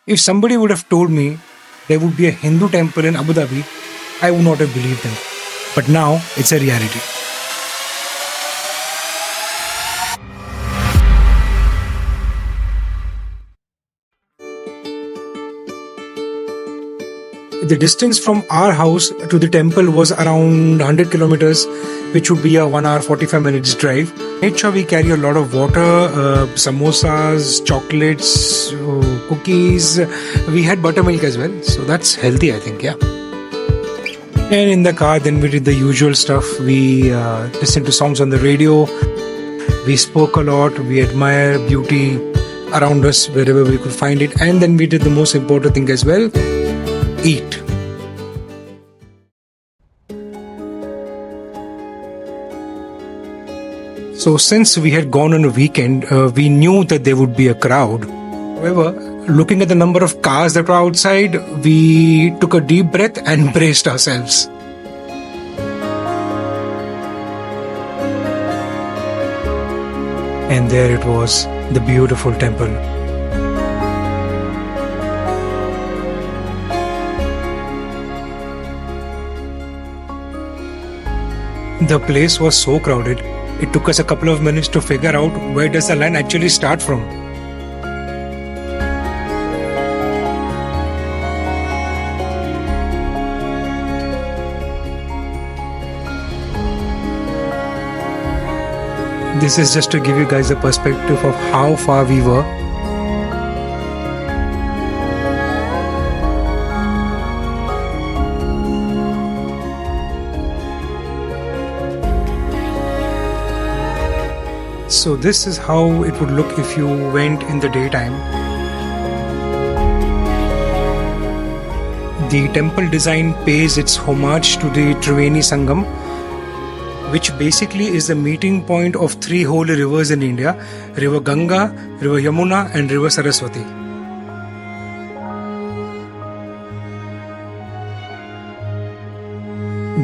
If somebody would have told me there would be a Hindu temple in Abu Dhabi, I would not have believed them. But now it's a reality. The distance from our house to the temple was around 100 kilometers, which would be a 1 hour 45 minutes drive. Made sure we carry a lot of water, samosas, chocolates, cookies. We had buttermilk as well, so that's healthy, I think, yeah. And in the car, then we did the usual stuff. We listened to songs on the radio. We spoke a lot. We admire beauty around us wherever we could find it. And then we did the most important thing as well. Eat. So since we had gone on a weekend, we knew that there would be a crowd. However, looking at the number of cars that were outside, we took a deep breath and braced ourselves. And there it was, the beautiful temple. The place was so crowded, it took us a couple of minutes to figure out where does the line actually start from. This is just to give you guys a perspective of how far we were. So this is how it would look if you went in the daytime. The temple design pays its homage to the Triveni Sangam, which basically is the meeting point of three holy rivers in India: River Ganga, River Yamuna and River Saraswati.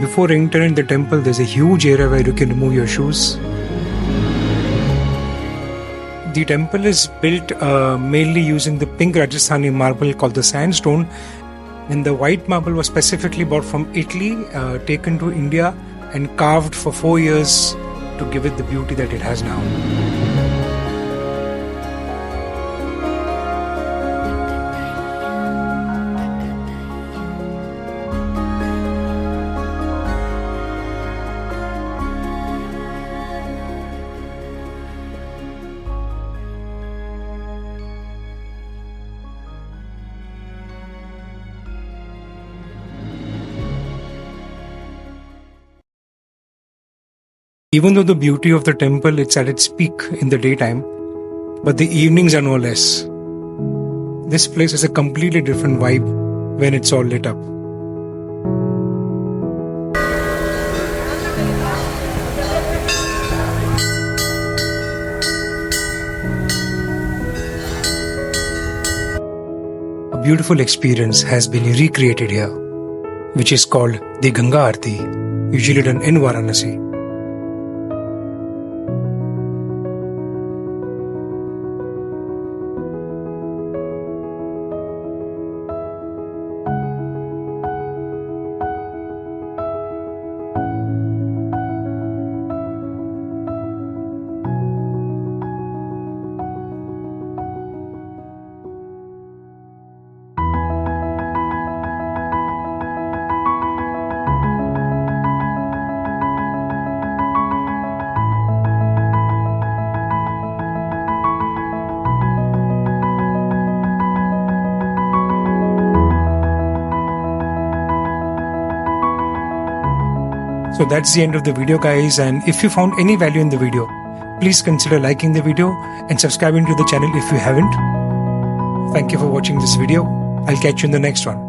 Before entering the temple, there's a huge area where you can remove your shoes. The temple is built mainly using the pink Rajasthani marble called the sandstone, and the white marble was specifically brought from Italy, taken to India and carved for 4 years to give it the beauty that it has now. Even though the beauty of the temple it's at its peak in the daytime, but the evenings are no less. This place has a completely different vibe when it's all lit up. A beautiful experience has been recreated here, which is called the Ganga Arti, usually done in Varanasi. So that's the end of the video, guys, and if you found any value in the video, please consider liking the video and subscribing to the channel if you haven't. Thank you for watching this video. I'll catch you in the next one.